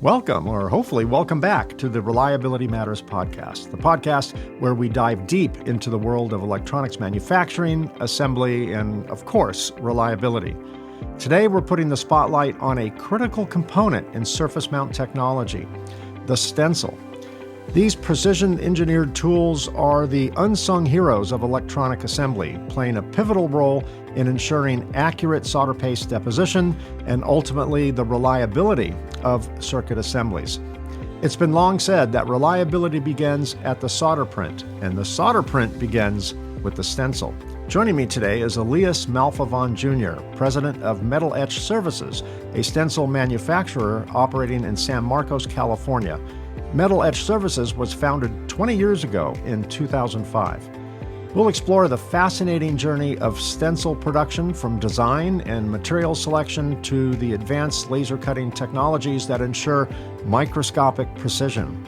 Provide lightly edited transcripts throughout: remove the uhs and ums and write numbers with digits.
Welcome, or hopefully welcome back to the Reliability Matters podcast, the podcast where we dive deep into the world of electronics manufacturing, assembly, and, of course, reliability. Today, we're putting the spotlight on a critical component in surface mount technology, the Stencil. These precision-engineered tools are the unsung heroes of electronic assembly, playing a pivotal role in ensuring accurate solder paste deposition and ultimately the reliability of circuit assemblies. It's been long said that reliability begins at the solder print, and the solder print begins with the stencil. Joining me today is Elias Malfavon Jr., president of Metal Etch Services, a stencil manufacturer operating in San Marcos, California. Metal Etch Services was founded 20 years ago in 2005. We'll explore the fascinating journey of stencil production from design and material selection to the advanced laser cutting technologies that ensure microscopic precision.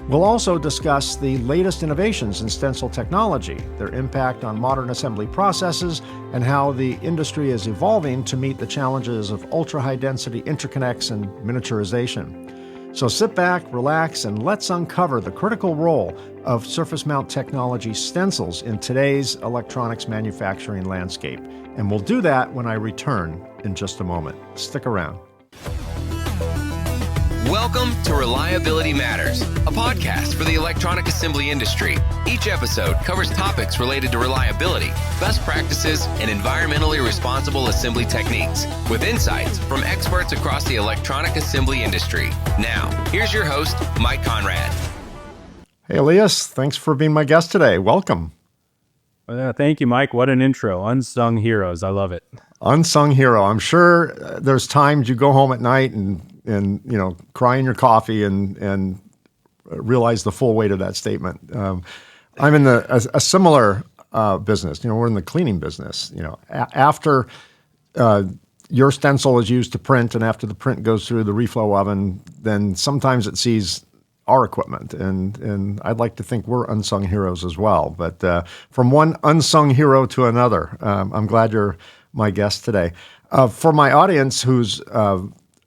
We'll also discuss the latest innovations in stencil technology, their impact on modern assembly processes, and how the industry is evolving to meet the challenges of ultra-high density interconnects and miniaturization. So sit back, relax, and let's uncover the critical role of surface mount technology stencils in today's electronics manufacturing landscape. And we'll do that when I return in just a moment. Stick around. Welcome to Reliability Matters, a podcast for the electronic assembly industry. Each episode covers topics related to reliability, best practices, and environmentally responsible assembly techniques, with insights from experts across the electronic assembly industry. Now, here's your host, Mike Conrad. Hey, Elias, thanks for being my guest today. Welcome. Thank you, Mike. What an intro. Unsung heroes. I love it. Unsung hero. I'm sure there's times you go home at night and cry in your coffee and realize the full weight of that statement. I'm in a similar business. We're in the cleaning business. After your stencil is used to print, and after the print goes through the reflow oven, then sometimes it sees our equipment, and I'd like to think we're unsung heroes as well. But from one unsung hero to another, I'm glad you're my guest today. For my audience who's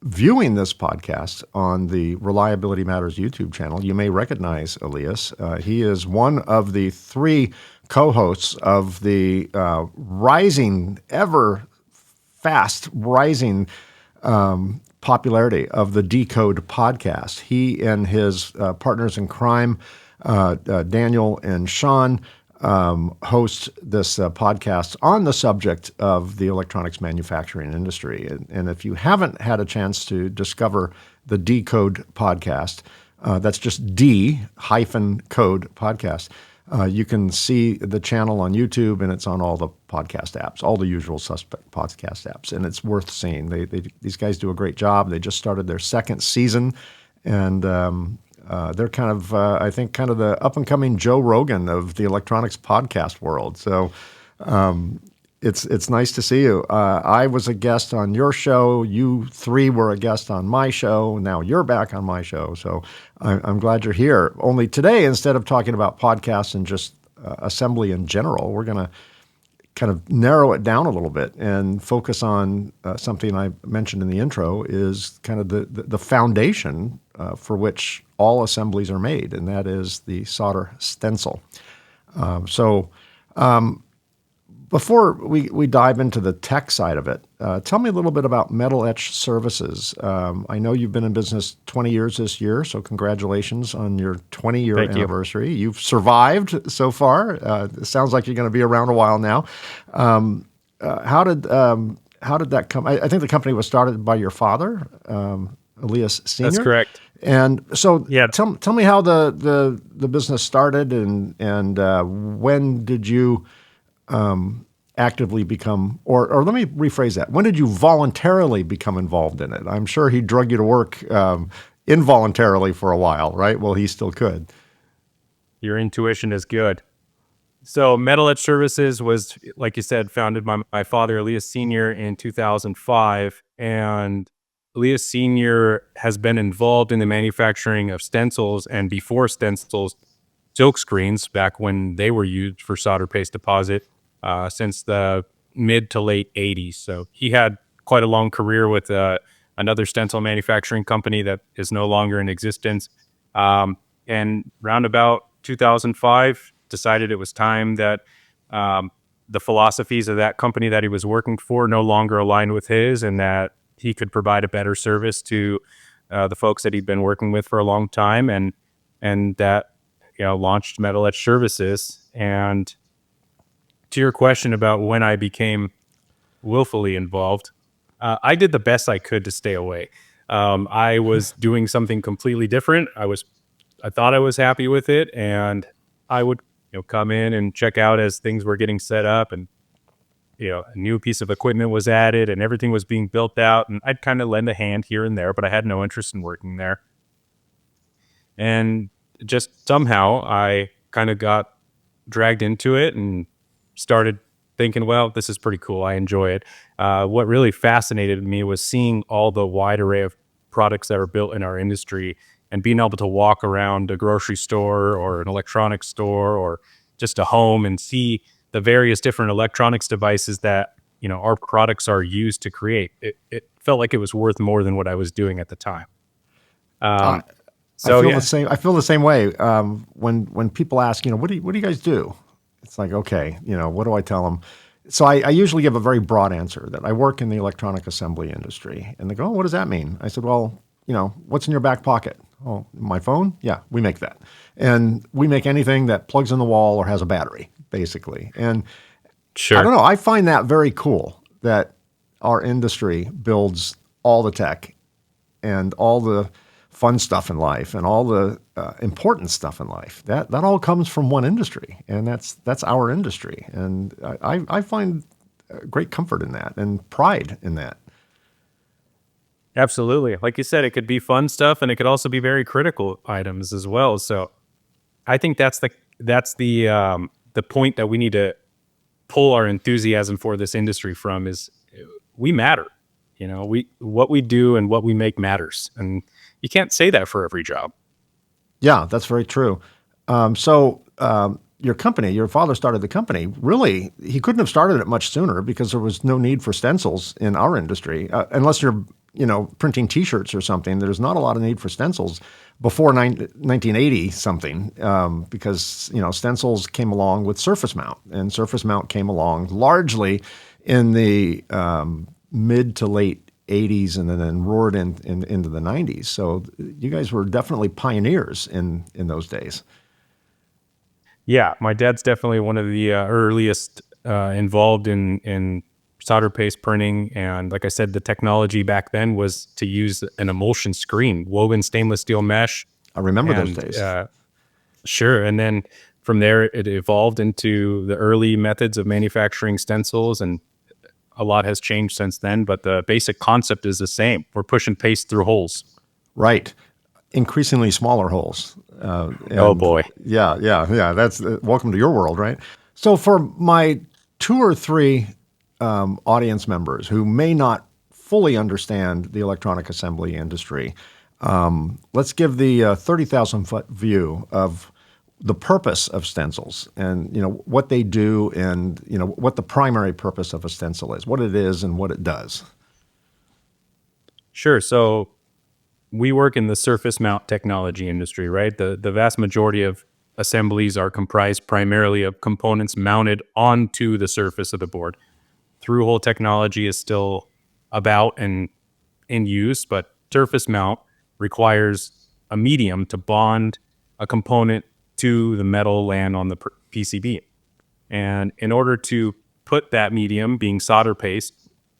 viewing this podcast on the Reliability Matters YouTube channel, you may recognize Elias. He is one of the three co-hosts of the ever fast rising popularity of the Decode podcast. He and his partners in crime, Daniel and Sean, host this podcast on the subject of the electronics manufacturing industry. And if you haven't had a chance to discover the Decode podcast, that's just D-code podcast. You can see the channel on YouTube, and it's on all the podcast apps, all the usual suspect podcast apps, and it's worth seeing. These guys do a great job. They just started their second season, and they're kind of the up-and-coming Joe Rogan of the electronics podcast world. So it's nice to see you. I was a guest on your show. You three were a guest on my show. Now you're back on my show. So I'm glad you're here. Only today, instead of talking about podcasts and just assembly in general, we're going to kind of narrow it down a little bit and focus on something I mentioned in the intro is kind of the foundation for which all assemblies are made, and that is the solder stencil. Before we dive into the tech side of it, tell me a little bit about Metal Etch Services. I know you've been in business 20 years this year, so congratulations on your 20-year anniversary. You've survived so far. It sounds like you're going to be around a while now. How did that come? I think the company was started by your father, Elias Sr. That's correct. And so, yeah. Tell me how the business started, and when did you actively become, or let me rephrase that. When did you voluntarily become involved in it? I'm sure he drug you to work involuntarily for a while, right? Well, he still could. Your intuition is good. So Metal Etch Services was, like you said, founded by my father, Elias Sr. in 2005. And Elias Sr. has been involved in the manufacturing of stencils, and before stencils, silk screens, back when they were used for solder paste deposit, since the mid to late 80s. So he had quite a long career with another stencil manufacturing company that is no longer in existence. And round about 2005, decided it was time that the philosophies of that company that he was working for no longer aligned with his, and that he could provide a better service to the folks that he'd been working with for a long time, and that launched Metal Etch Services. And to your question about when I became willfully involved, I did the best I could to stay away. I was doing something completely different. I thought I was happy with it, and I would come in and check out as things were getting set up, and a new piece of equipment was added and everything was being built out, and I'd kind of lend a hand here and there, but I had no interest in working there. And just somehow I kind of got dragged into it and started thinking, well, this is pretty cool. I enjoy it. What really fascinated me was seeing all the wide array of products that are built in our industry, and being able to walk around a grocery store or an electronics store or just a home and see the various different electronics devices that our products are used to create. It felt like it was worth more than what I was doing at the time. I feel the same. I feel the same way. When people ask, what do you guys do? It's like, okay, what do I tell them? So I usually give a very broad answer that I work in the electronic assembly industry, and they go, oh, what does that mean? I said, well, what's in your back pocket? Oh, my phone? Yeah, we make that. And we make anything that plugs in the wall or has a battery, basically. And sure. I don't know, I find that very cool that our industry builds all the tech and all the fun stuff in life and all the important stuff in life. That all comes from one industry, and that's our industry. And I find great comfort in that and pride in that. Absolutely. Like you said, it could be fun stuff, and it could also be very critical items as well. So I think that's the point that we need to pull our enthusiasm for this industry from is we matter. What we do and what we make matters. And you can't say that for every job. Yeah, that's very true. So your company, your father started the company. Really, he couldn't have started it much sooner because there was no need for stencils in our industry, unless you're printing T-shirts or something. There's not a lot of need for stencils before 1980 something, because stencils came along with surface mount, and surface mount came along largely in the mid to late 80s, and then roared into the 90s. So you guys were definitely pioneers in those days. Yeah, my dad's definitely one of the earliest involved in solder paste printing. And like I said, the technology back then was to use an emulsion screen, woven stainless steel mesh. I remember those days. Sure. And then from there, it evolved into the early methods of manufacturing stencils, and a lot has changed since then, but the basic concept is the same. We're pushing paste through holes. Right. Increasingly smaller holes. Oh boy. Yeah. That's welcome to your world, right? So for my 2 or 3 audience members who may not fully understand the electronic assembly industry, let's give the 30,000-foot view of the purpose of stencils, and what they do, and what the primary purpose of a stencil is, what it is and what it does. Sure. So we work in the surface mount technology industry, right? The vast majority of assemblies are comprised primarily of components mounted onto the surface of the board. Through-hole technology is still about and in use, but surface mount requires a medium to bond a component to the metal land on the PCB. And in order to put that medium, being solder paste,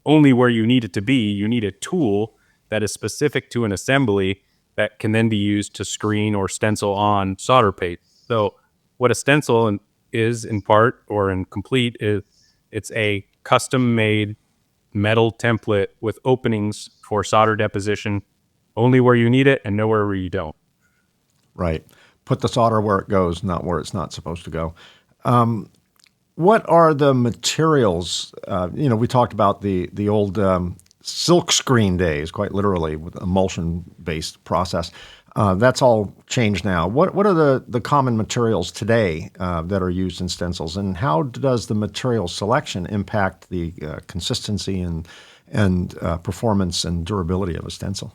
only where you need it to be, you need a tool that is specific to an assembly that can then be used to screen or stencil on solder paste. So what a stencil is in part or in complete is it's a custom-made metal template with openings for solder deposition only where you need it and nowhere where you don't. Right. Put the solder where it goes, not where it's not supposed to go. What are the materials? We talked about the old silk screen days, quite literally, with emulsion-based process. That's all changed now. What are the common materials today that are used in stencils, and how does the material selection impact the consistency and and performance and durability of a stencil?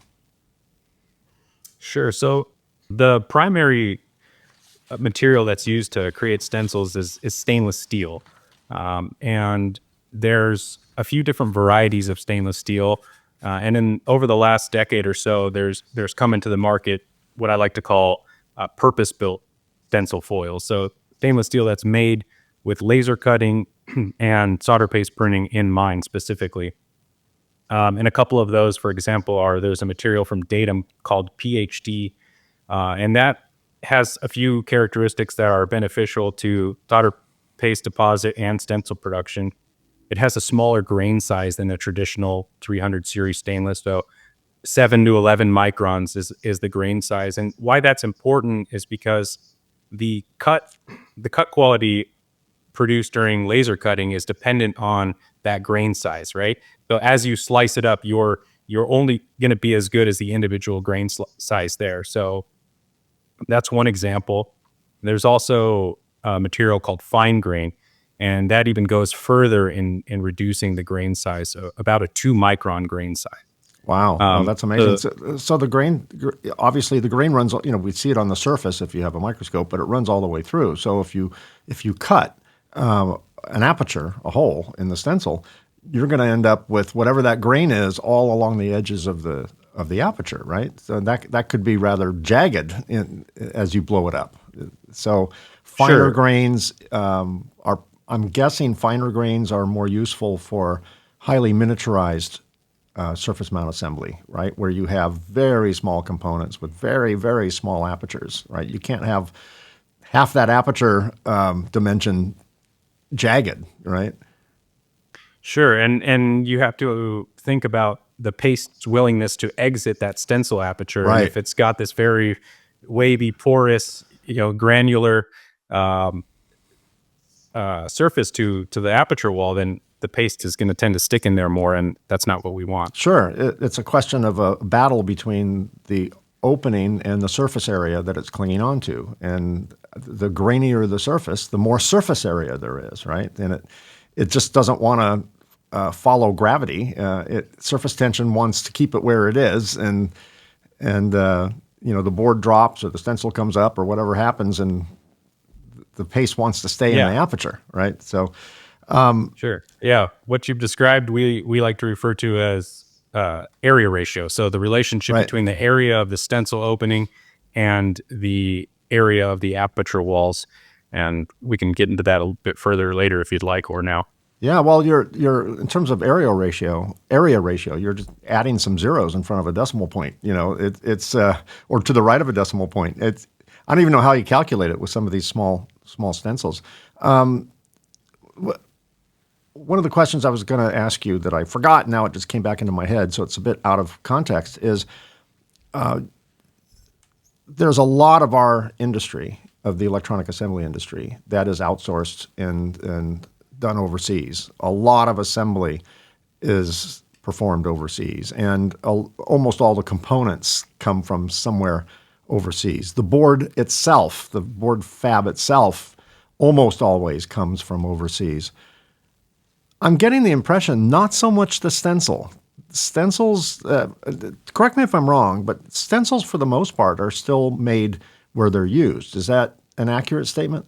Sure. So the primary material that's used to create stencils is stainless steel. And there's a few different varieties of stainless steel. And over the last decade or so, there's come into the market what I like to call purpose-built stencil foils. So stainless steel that's made with laser cutting and solder paste printing in mind specifically. And a couple of those, for example, there's a material from Datum called PhD, and that has a few characteristics that are beneficial to solder paste deposit and stencil production. It has a smaller grain size than a traditional 300 series stainless, so 7 to 11 microns is the grain size. And why that's important is because the cut quality produced during laser cutting is dependent on that grain size, right? So as you slice it up, you're only going to be as good as the individual grain size there. So that's one example. There's also a material called fine grain, and that even goes further in reducing the grain size, so about a 2 micron grain size. Wow, that's amazing. So the grain, obviously the grain runs, we see it on the surface if you have a microscope, but it runs all the way through. So if you cut an aperture, a hole in the stencil, you're going to end up with whatever that grain is all along the edges of the aperture, right? So that could be rather jagged as you blow it up. So finer grains I'm guessing finer grains are more useful for highly miniaturized surface mount assembly, right? Where you have very small components with very, very small apertures, right? You can't have half that aperture dimension jagged, right? Sure, and you have to think about the paste's willingness to exit that stencil aperture. Right. And if it's got this very wavy, porous, granular surface to the aperture wall, then the paste is going to tend to stick in there more, and that's not what we want. Sure, it's a question of a battle between the opening and the surface area that it's clinging onto, and the grainier the surface, the more surface area there is, right? And it just doesn't want to follow gravity. Surface tension wants to keep it where it is, and the board drops or the stencil comes up or whatever happens, and the paste wants to stay in the aperture, right? So, sure, yeah. What you've described, we like to refer to as area ratio. So the relationship between the area of the stencil opening and the area of the aperture walls, and we can get into that a bit further later if you'd like, or now. Yeah, well, you're in terms of area ratio, you're just adding some zeros in front of a decimal point. It's or to the right of a decimal point. I don't even know how you calculate it with some of these small stencils. One of the questions I was going to ask you that I forgot, now it just came back into my head, so it's a bit out of context, is there's a lot of our industry, of the electronic assembly industry, that is outsourced and done overseas. A lot of assembly is performed overseas, and almost all the components come from somewhere overseas. The board itself, the board fab itself, almost always comes from overseas. I'm getting the impression not so much the stencil. Stencils, correct me if I'm wrong, but stencils for the most part are still made where they're used. Is that an accurate statement?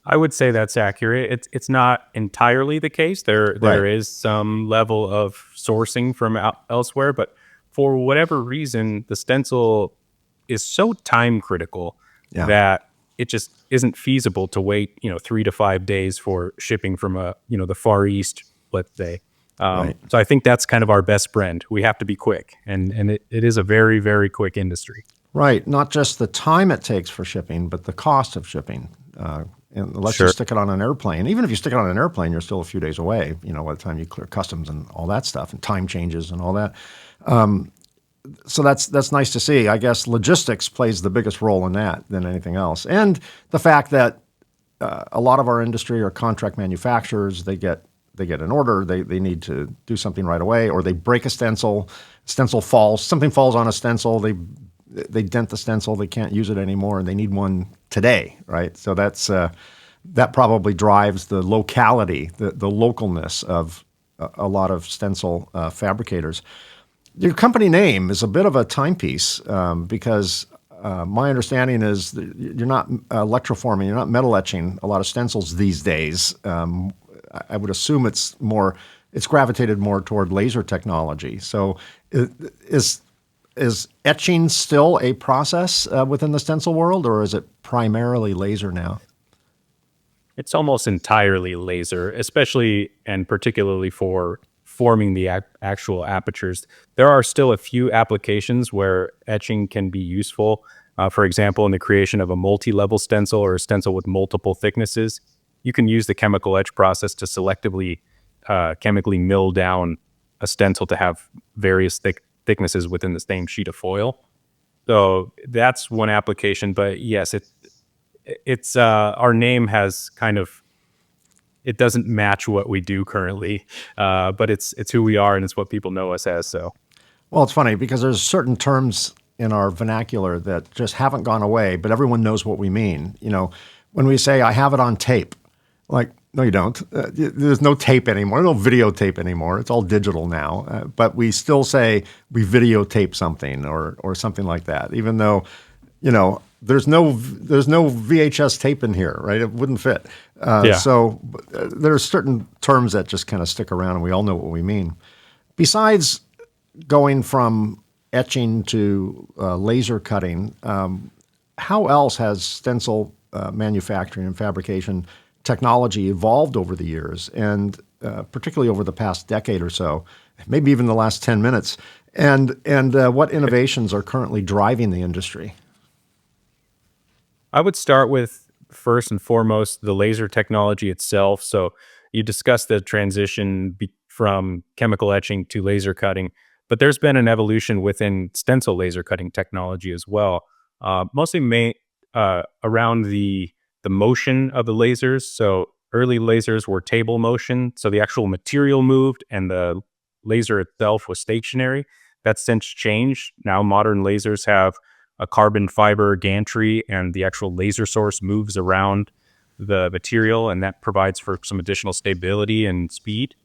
I would say that's accurate. It's not entirely the case. There is some level of sourcing from elsewhere, but for whatever reason, the stencil is so time critical that it just isn't feasible to wait 3 to 5 days for shipping from the Far East, let's say. So I think that's kind of our best friend. We have to be quick, and it is a very, very quick industry. Right. Not just the time it takes for shipping, but the cost of shipping. Unless you stick it on an airplane. Even if you stick it on an airplane, you're still a few days away, by the time you clear customs and all that stuff, and time changes and all that. So that's nice to see. I guess logistics plays the biggest role in that than anything else. And the fact that a lot of our industry are contract manufacturers. They get an order, they need to do something right away, or they break a stencil falls, something falls on a stencil, they dent the stencil, they can't use it anymore, and they need one today, right? So that probably drives the locality, the localness of a lot of stencil fabricators. Your company name is a bit of a timepiece because my understanding is that you're not electroforming, you're not metal etching a lot of stencils these days. I would assume it's gravitated more toward laser technology. So is etching still a process within the stencil world, or is it primarily laser now? It's almost entirely laser, especially and particularly for forming the actual apertures. There are still a few applications where etching can be useful. For example, in the creation of a multi-level stencil or a stencil with multiple thicknesses, you can use the chemical etch process to selectively chemically mill down a stencil to have various thicknesses within the same sheet of foil. So that's one application. But yes, it's our name has kind of, it doesn't match what we do currently, but it's who we are and it's what people know us as. So, well, it's funny because there's certain terms in our vernacular that just haven't gone away, but everyone knows what we mean. You know, when we say I have it on tape, like, no, you don't. There's no tape anymore, no videotape anymore. It's all digital now. But we still say we videotape something or something like that, even though, you know, there's no VHS tape in here, right? It wouldn't fit. So there's certain terms that just kind of stick around, and we all know what we mean. Besides going from etching to laser cutting, how else has stencil manufacturing and fabrication technology evolved over the years, and particularly over the past decade or so, maybe even the last 10 minutes, and what innovations are currently driving the industry? I would start with, first and foremost, the laser technology itself. So you discussed the transition from chemical etching to laser cutting, but there's been an evolution within stencil laser cutting technology as well, mostly around the motion of the lasers. So early lasers were table motion, so the actual material moved and the laser itself was stationary. That's since changed. Now modern lasers have a carbon fiber gantry, and the actual laser source moves around the material, and that provides for some additional stability and speed.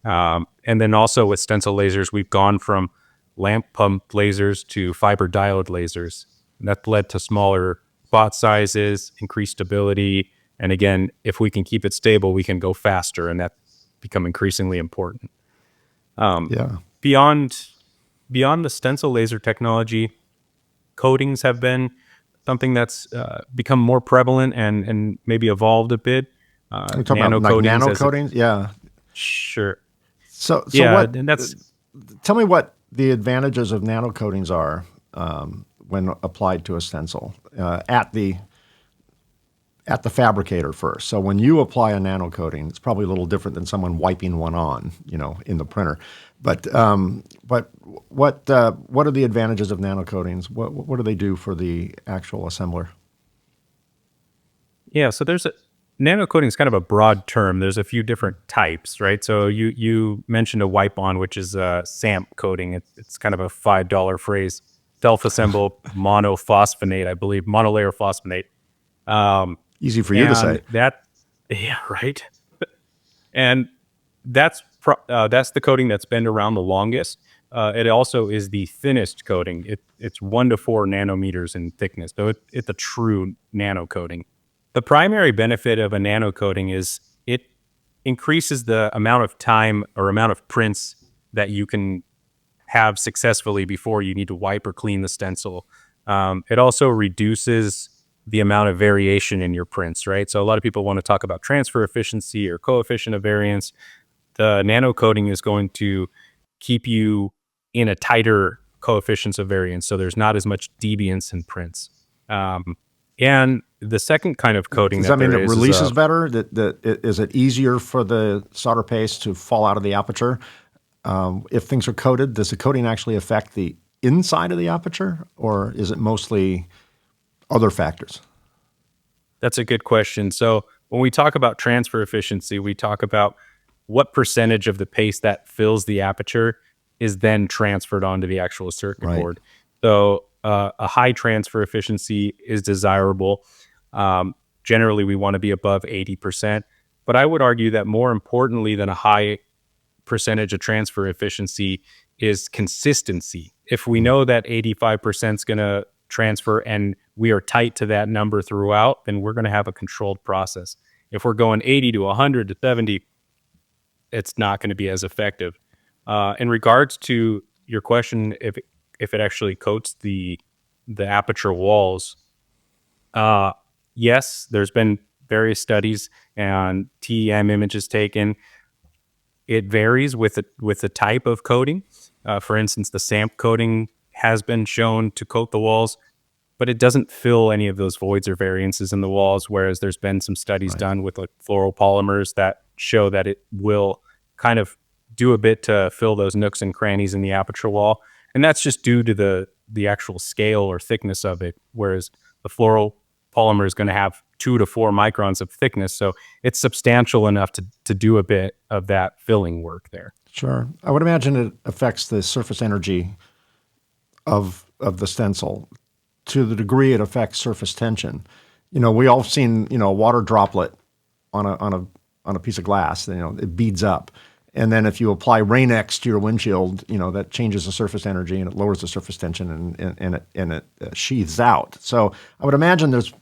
And then also with stencil lasers, we've gone from lamp pump lasers to fiber diode lasers. And that led to smaller spot sizes, increased stability, and again, if we can keep it stable, we can go faster, and that's become increasingly important. Beyond the stencil laser technology, coatings have been something that's become more prevalent and maybe evolved a bit. We're talking about like nano coatings? Yeah. Sure. So yeah, what? And that's, tell me what the advantages of nano coatings are when applied to a stencil at the fabricator first. So when you apply a nano coating, it's probably a little different than someone wiping one on, you know, in the printer. But what are the advantages of nano coatings? What do they do for the actual assembler? Yeah, so nano coating is kind of a broad term. There's a few different types, right? So you mentioned a wipe on, which is a SAMP coating. It's kind of a $5 phrase. Self-assemble monophosphonate, I believe, monolayer phosphonate. Easy for you to say. Yeah, right. And that's the coating that's been around the longest. It also is the thinnest coating. It's 1 to 4 nanometers in thickness, so it's a true nano coating. The primary benefit of a nano coating is it increases the amount of time or amount of prints that you can have successfully before you need to wipe or clean the stencil. It also reduces the amount of variation in your prints, right? So a lot of people want to talk about transfer efficiency or coefficient of variance. The nano coating is going to keep you in a tighter coefficients of variance, so there's not as much deviance in prints. And the second kind of coating does that mean it releases better? Is it easier for the solder paste to fall out of the aperture? If things are coated, does the coating actually affect the inside of the aperture, or is it mostly other factors? That's a good question. So when we talk about transfer efficiency, we talk about what percentage of the paste that fills the aperture is then transferred onto the actual circuit board. So a high transfer efficiency is desirable. Generally, we want to be above 80%. But I would argue that more importantly than a high percentage of transfer efficiency is consistency. If we know that 85% is going to transfer and we are tight to that number throughout, then we're going to have a controlled process. If we're going 80 to 100 to 70, it's not going to be as effective. In regards to your question, if it actually coats the aperture walls, yes, there's been various studies and TEM images taken. It varies with the type of coating. For instance, the SAMP coating has been shown to coat the walls, but it doesn't fill any of those voids or variances in the walls, whereas there's been some studies done with like fluoropolymers that show that it will kind of do a bit to fill those nooks and crannies in the aperture wall. And that's just due to the actual scale or thickness of it, whereas the fluoropolymer is going to have 2 to 4 microns of thickness. So it's substantial enough to do a bit of that filling work there. Sure. I would imagine it affects the surface energy of the stencil to the degree it affects surface tension. We all seen, a water droplet on a piece of glass, it beads up. And then if you apply Rain-X to your windshield, that changes the surface energy and it lowers the surface tension and it sheaths out. So I would imagine there's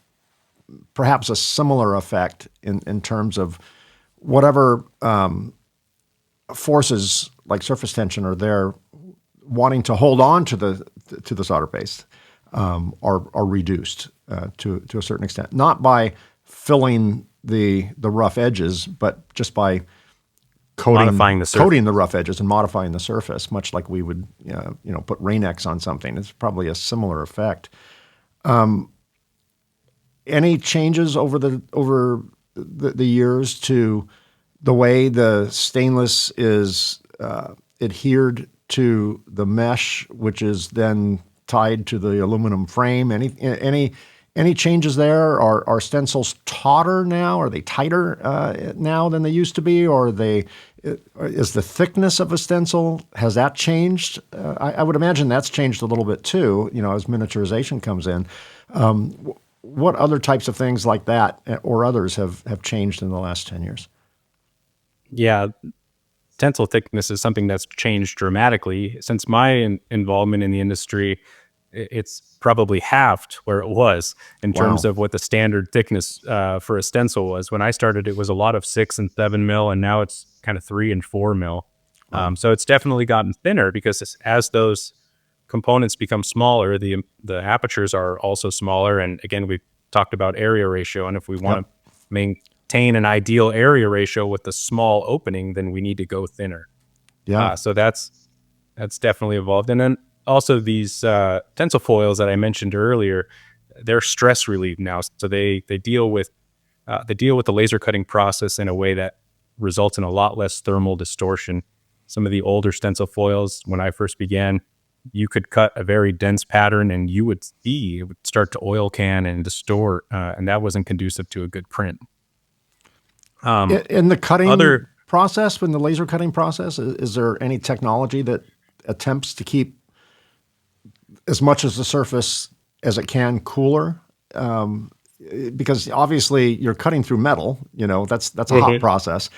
perhaps a similar effect in terms of whatever forces like surface tension are there wanting to hold on to the solder paste are reduced to a certain extent, not by filling the rough edges, but just by coating the rough edges and modifying the surface, much like we would put Rain-X on something. It's probably a similar effect. Any changes over the years to the way the stainless is adhered to the mesh, which is then tied to the aluminum frame? Any changes there? Are stencils tauter now? Are they tighter now than they used to be? Or is the thickness of a stencil, has that changed? I would imagine that's changed a little bit too, as miniaturization comes in. What other types of things like that or others have changed in the last 10 years? Yeah, stencil thickness is something that's changed dramatically. Since my involvement in the industry, it's probably halved where it was in terms of what the standard thickness for a stencil was. When I started, it was a lot of 6 and 7 mil, and now it's kind of 3 and 4 mil. So it's definitely gotten thinner because as those components become smaller, the apertures are also smaller. And again, we talked about area ratio, and if we want to maintain an ideal area ratio with a small opening, then we need to go thinner. So that's definitely evolved. And then also these stencil foils that I mentioned earlier, they're stress relieved now. So they deal with the laser cutting process in a way that results in a lot less thermal distortion. Some of the older stencil foils, when I first began, you could cut a very dense pattern and it would start to oil can and distort, and that wasn't conducive to a good print. In the cutting process, in the laser cutting process, is there any technology that attempts to keep as much as the surface as it can cooler? Because obviously you're cutting through metal, that's a hot process.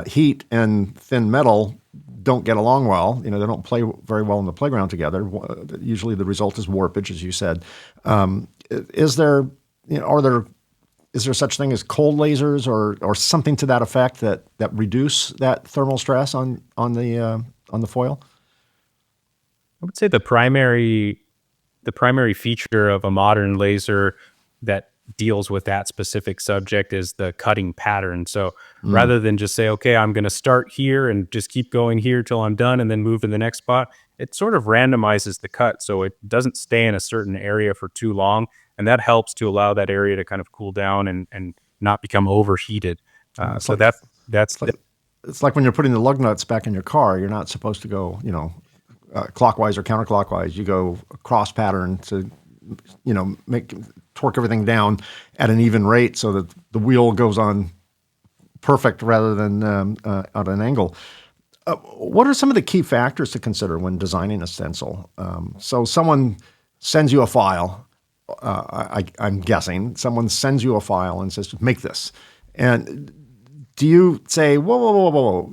Heat and thin metal don't get along well. They don't play very well in the playground together. Usually the result is warpage, as you said. Is there such thing as cold lasers or something to that effect that reduce that thermal stress on the foil? I would say the primary feature of a modern laser that deals with that specific subject is the cutting pattern. So rather than just say, okay, I'm going to start here and just keep going here till I'm done and then move to the next spot, it sort of randomizes the cut so it doesn't stay in a certain area for too long. And that helps to allow that area to kind of cool down and not become overheated. It's like when you're putting the lug nuts back in your car, you're not supposed to go, clockwise or counterclockwise. You go cross pattern to, torque everything down at an even rate so that the wheel goes on perfect rather than at an angle. What are some of the key factors to consider when designing a stencil? So someone sends you a file. I'm guessing someone sends you a file and says, make this. And do you say, whoa,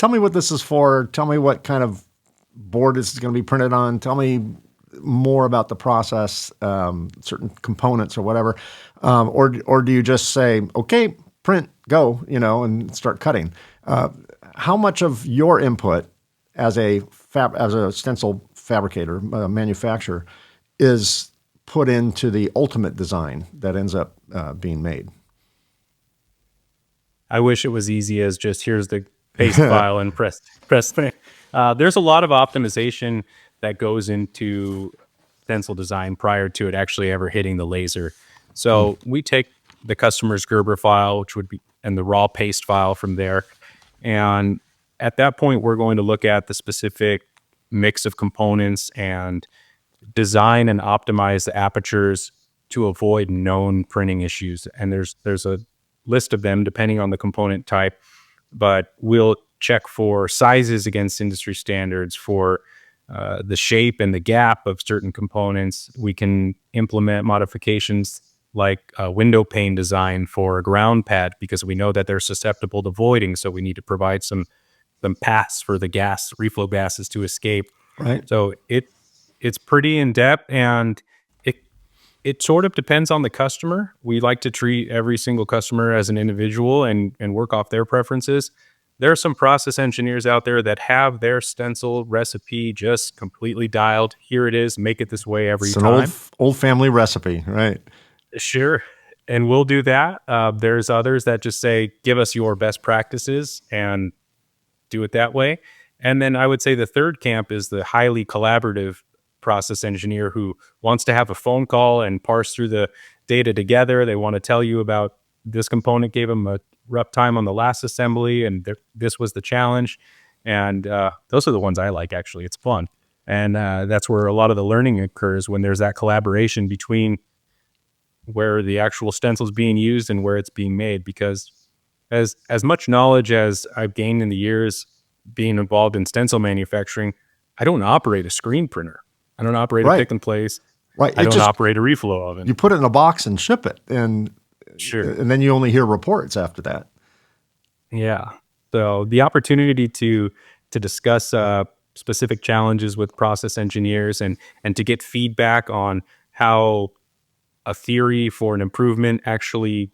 tell me what this is for. Tell me what kind of board this is going to be printed on. Tell me more about the process, certain components or whatever. Or do you just say, okay, print, go, and start cutting? How much of your input as a stencil fabricator, manufacturer, is put into the ultimate design that ends up being made? I wish it was easy as just here's the paste file and press. There's a lot of optimization that goes into stencil design prior to it actually ever hitting the laser. So we take the customer's Gerber file, which would be, and the raw paste file from there. And at that point, we're going to look at the specific mix of components and design and optimize the apertures to avoid known printing issues. And there's a list of them depending on the component type, but we'll check for sizes against industry standards, for the shape and the gap of certain components. We can implement modifications like a window pane design for a ground pad because we know that they're susceptible to voiding, so we need to provide some paths for the reflow gases to escape. Right. So it's pretty in depth, and it sort of depends on the customer. We like to treat every single customer as an individual and work off their preferences. There are some process engineers out there that have their stencil recipe just completely dialed. Here it is, make it this way every time. It's an old family recipe, right? Sure. And we'll do that. There's others that just say, give us your best practices and do it that way. And then I would say the third camp is the highly collaborative process engineer who wants to have a phone call and parse through the data together. They want to tell you about this component gave them a rough time on the last assembly, and this was the challenge. And those are the ones I like, actually. It's fun. And that's where a lot of the learning occurs, when there's that collaboration between where the actual stencil is being used and where it's being made. Because as much knowledge as I've gained in the years being involved in stencil manufacturing, I don't operate a screen printer. I don't operate a pick and place. Right. I don't operate a reflow oven. You put it in a box and ship it, and sure. And then you only hear reports after that. Yeah. So the opportunity to discuss specific challenges with process engineers and to get feedback on how a theory for an improvement actually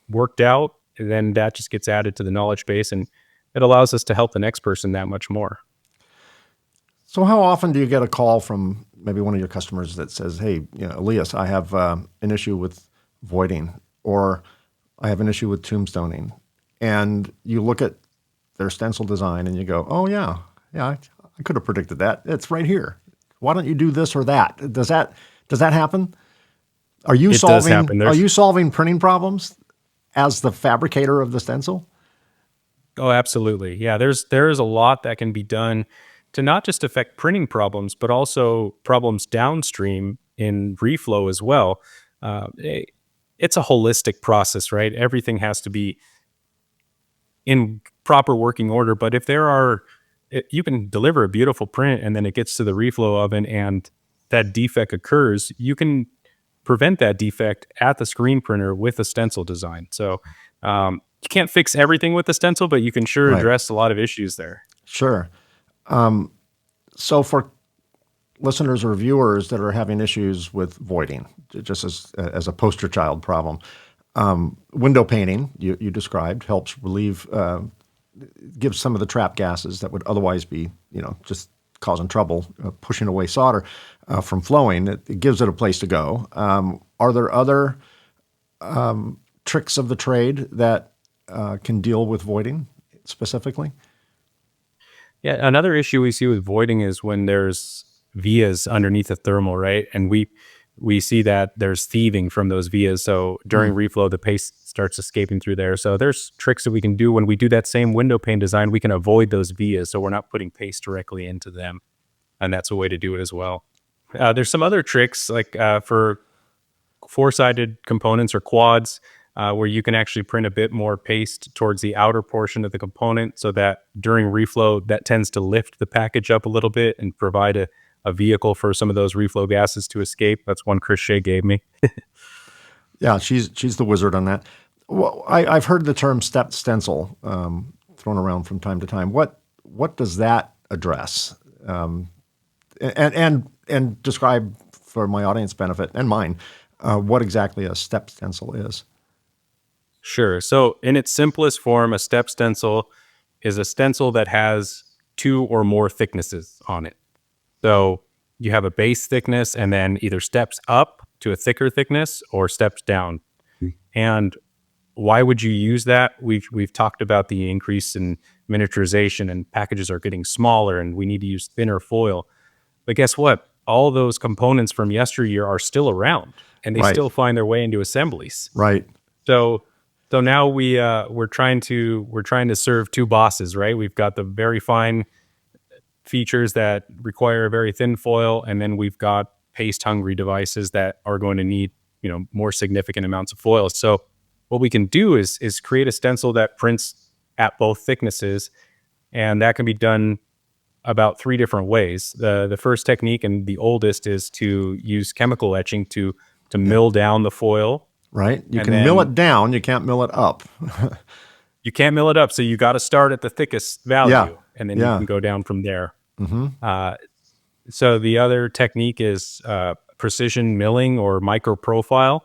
worked out, and then that just gets added to the knowledge base, and it allows us to help the next person that much more. So how often do you get a call from maybe one of your customers that says, hey, Elias, I have an issue with voiding, or I have an issue with tombstoning, and you look at their stencil design and you go, oh yeah, I could have predicted that. It's right here. Why don't you do this or that? Does that happen? Are you solving printing problems as the fabricator of the stencil? Oh, absolutely. Yeah, there's a lot that can be done to not just affect printing problems, but also problems downstream in reflow as well. It's a holistic process, right? Everything has to be in proper working order. But if you can deliver a beautiful print and then it gets to the reflow oven and that defect occurs, you can prevent that defect at the screen printer with a stencil design. So you can't fix everything with the stencil, but you can sure address a lot of issues there. Sure. So for listeners or viewers that are having issues with voiding, just as a poster child problem, window painting, you described, helps relieve, gives some of the trap gases that would otherwise be, just causing trouble, pushing away solder from flowing. It gives it a place to go. Are there other tricks of the trade that can deal with voiding specifically? Yeah, another issue we see with voiding is when there's vias underneath the thermal, right? And we see that there's thieving from those vias. So during reflow, the paste starts escaping through there. So there's tricks that we can do when we do that same window pane design. We can avoid those vias, so we're not putting paste directly into them. And that's a way to do it as well. There's some other tricks like for four-sided components or quads, where you can actually print a bit more paste towards the outer portion of the component so that during reflow, that tends to lift the package up a little bit and provide a vehicle for some of those reflow gases to escape. That's one Chris Shea gave me. Yeah, she's the wizard on that. Well, I've heard the term stencil thrown around from time to time. What what does that address? And describe for my audience benefit and mine what exactly a step stencil is. Sure. So in its simplest form, a step stencil is a stencil that has two or more thicknesses on it. So you have a base thickness and then either steps up to a thicker thickness or steps down. And why would you use that? We've talked about the increase in miniaturization, and packages are getting smaller and we need to use thinner foil. But guess what? All those components from yesteryear are still around and they Right. still find their way into assemblies. Right. So now we're trying to serve two bosses, right? We've got the very fine features that require a very thin foil, and then we've got paste hungry devices that are going to need, more significant amounts of foil. So what we can do is create a stencil that prints at both thicknesses, and that can be done about three different ways. The first technique, and the oldest, is to use chemical etching to mill down the foil. Right. You And can then mill it down. You can't mill it up. you can't mill it up, so you got to start at the thickest value, Yeah. and then Yeah. you can go down from there. Mm-hmm. So the other technique is precision milling or micro profile.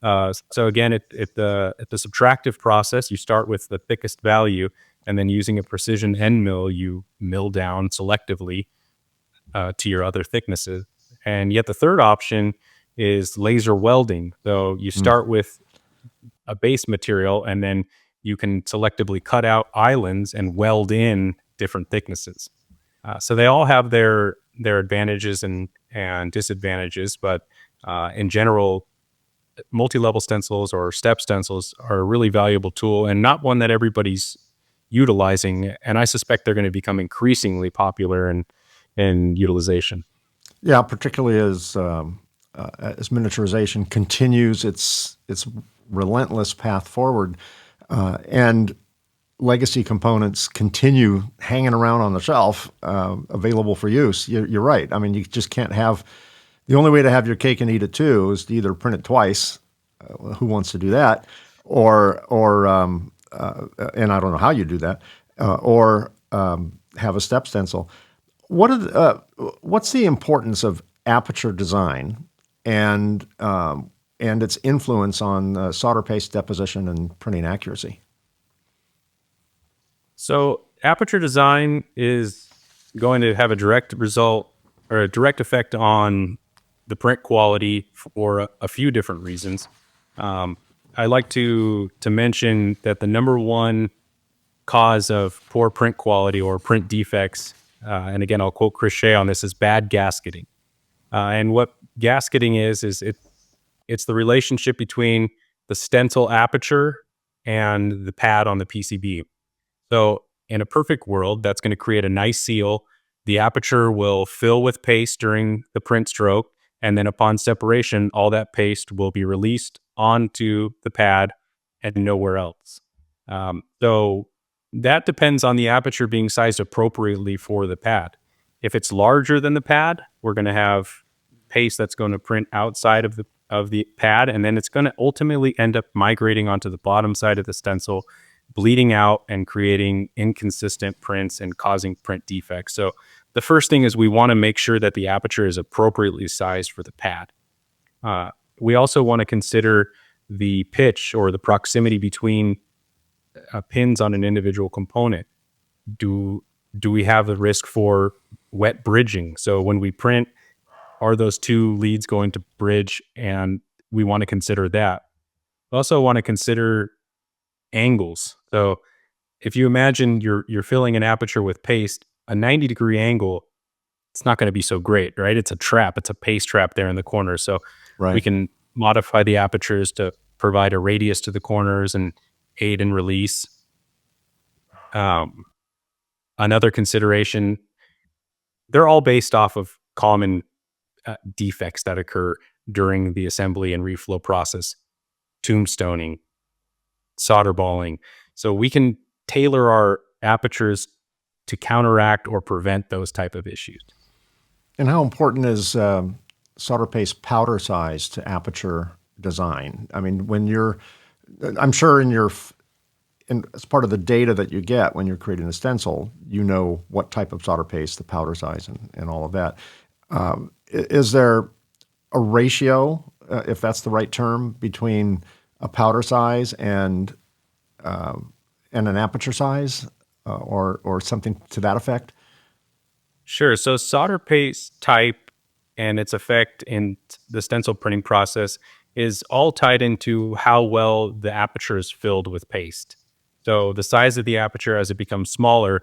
So again, at the subtractive process, you start with the thickest value, and then using a precision end mill, you mill down selectively to your other thicknesses. And yet the third option is laser welding. So you start with a base material, and then you can selectively cut out islands and weld in different thicknesses. So they all have their advantages and disadvantages, but in general, multi-level stencils or step stencils are a really valuable tool, and not one that everybody's utilizing. And I suspect they're going to become increasingly popular in utilization. Yeah, particularly as miniaturization continues its relentless path forward, and legacy components continue hanging around on the shelf, available for use. You're right. I mean, you just can't have. The only way to have your cake and eat it too is to either print it twice. Who wants to do that? Or and I don't know how you do that. Or have a step stencil. What's the importance of aperture design and its influence on solder paste deposition and printing accuracy? So aperture design is going to have a direct result or a direct effect on the print quality for a few different reasons. I like to mention that the number one cause of poor print quality or print defects, and again, I'll quote Chris Shea on this, is bad gasketing. And what gasketing is it's the relationship between the stencil aperture and the pad on the PCB. So in a perfect world, that's going to create a nice seal. The aperture will fill with paste during the print stroke, and then upon separation, all that paste will be released onto the pad and nowhere else. So that depends on the aperture being sized appropriately for the pad. If it's larger than the pad, we're going to have paste that's going to print outside of the pad, and then it's going to ultimately end up migrating onto the bottom side of the stencil, bleeding out and creating inconsistent prints and causing print defects. So the first thing is we want to make sure that the aperture is appropriately sized for the pad. We also want to consider the pitch or the proximity between pins on an individual component. Do we have the risk for wet bridging? So when we print, are those two leads going to bridge? And we want to consider that. We also want to consider angles. So if you imagine you're filling an aperture with paste, a 90-degree angle, it's not going to be so great, right? It's a trap. It's a paste trap there in the corner. So Right. we can modify the apertures to provide a radius to the corners and aid in release. Another consideration, they're all based off of common defects that occur during the assembly and reflow process: tombstoning, solder balling. So we can tailor our apertures to counteract or prevent those type of issues. And how important is solder paste powder size to aperture design? I mean, I'm sure in and as part of the data that you get when you're creating a stencil, you know what type of solder paste, the powder size, and all of that. Is there a ratio, if that's the right term, between a powder size and an aperture size, or something to that effect? Sure. So solder paste type and its effect in the stencil printing process is all tied into how well the aperture is filled with paste. So the size of the aperture as it becomes smaller,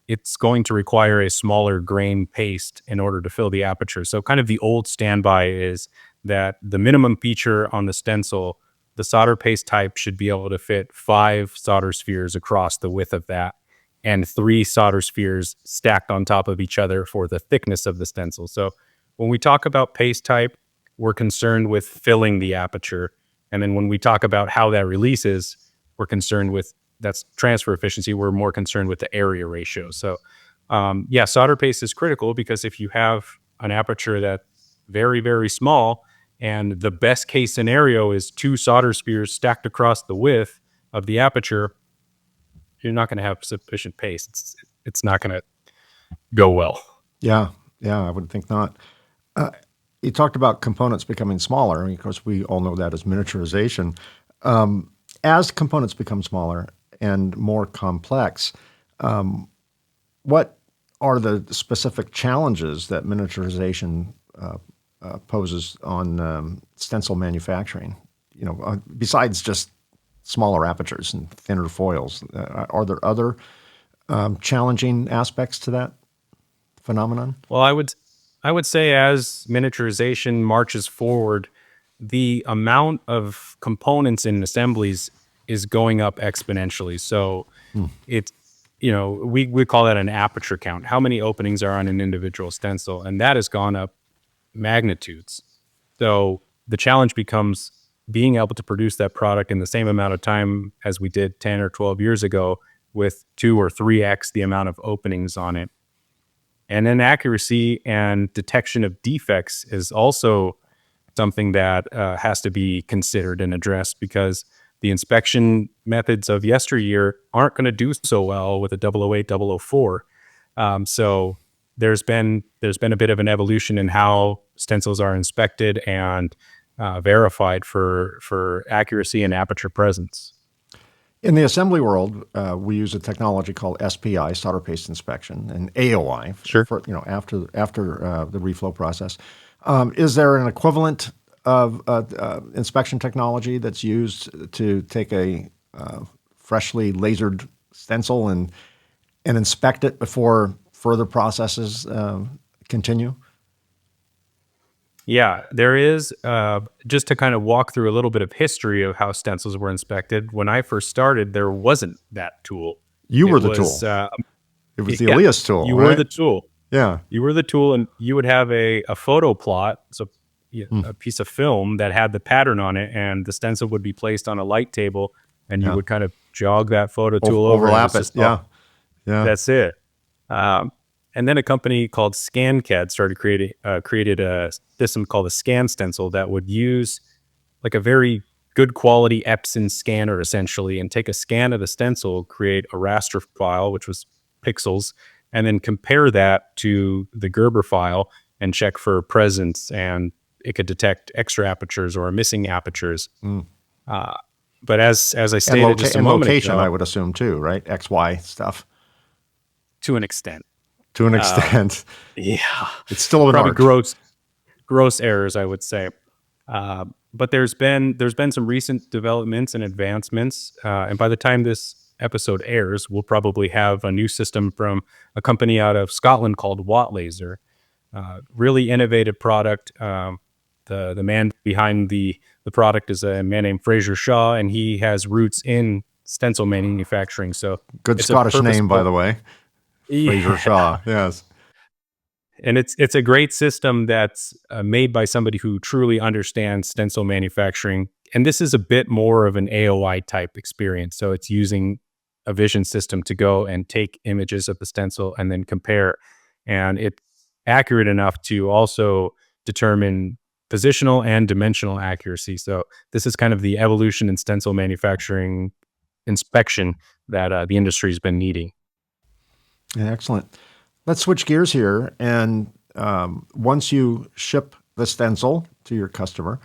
it's going to require a smaller grain paste in order to fill the aperture. So kind of the old standby is that the minimum feature on the stencil, the solder paste type should be able to fit 5 solder spheres across the width of that and 3 solder spheres stacked on top of each other for the thickness of the stencil. So when we talk about paste type, we're concerned with filling the aperture. And then when we talk about how that releases, we're concerned with that's transfer efficiency. We're more concerned with the area ratio. So yeah, solder paste is critical because if you have an aperture that's very, very small and the best case scenario is 2 solder spheres stacked across the width of the aperture, you're not going to have sufficient paste. It's not going to go well. Yeah, I would think not. You talked about components becoming smaller. Of course, we all know that as miniaturization. As components become smaller and more complex, what are the specific challenges that miniaturization poses on stencil manufacturing? Besides just smaller apertures and thinner foils, are there other challenging aspects to that phenomenon? Well, I would say as miniaturization marches forward, the amount of components in assemblies is going up exponentially. So it's, we call that an aperture count. How many openings are on an individual stencil? And that has gone up magnitudes. So the challenge becomes being able to produce that product in the same amount of time as we did 10 or 12 years ago with 2 or 3x the amount of openings on it. And then accuracy and detection of defects is also something that has to be considered and addressed because the inspection methods of yesteryear aren't going to do so well with a 008, 004. So there's been a bit of an evolution in how stencils are inspected and verified for accuracy and aperture presence. In the assembly world, we use a technology called SPI, solder paste inspection, and AOI. Sure. For, after the reflow process. Is there an equivalent of inspection technology that's used to take a freshly lasered stencil and inspect it before further processes continue? Yeah, there is. Just to kind of walk through a little bit of history of how stencils were inspected. When I first started, there wasn't that tool. You were the tool. It was the Elias tool. You right? were the tool. Yeah. You were the tool, and you would have a photo plot, so a piece of film that had the pattern on it, and the stencil would be placed on a light table, and you would kind of jog that photo tool over. Overlap it. Yeah. That's it. And then a company called ScanCAD created a system called a scan stencil that would use like a very good quality Epson scanner essentially and take a scan of the stencil, create a raster file, which was pixels, and then compare that to the Gerber file and check for presence, and it could detect extra apertures or missing apertures. But as I stated just a moment location, ago, I would assume too, right? XY stuff. to an extent. To an extent. Yeah. It's still an Probably art. gross errors, I would say. But there's been some recent developments and advancements. And by the time this episode airs, we'll probably have a new system from a company out of Scotland called Watt Laser. Really innovative product. The man behind the product is a man named Fraser Shaw, and he has roots in stencil manufacturing. So Good Scottish name, by the way. Fraser Shaw, yes. And it's a great system that's made by somebody who truly understands stencil manufacturing. And this is a bit more of an AOI type experience. So it's using a vision system to go and take images of the stencil and then compare. And it's accurate enough to also determine positional and dimensional accuracy. So this is kind of the evolution in stencil manufacturing inspection that the industry's been needing. Yeah, excellent. Let's switch gears here. And once you ship the stencil to your customer,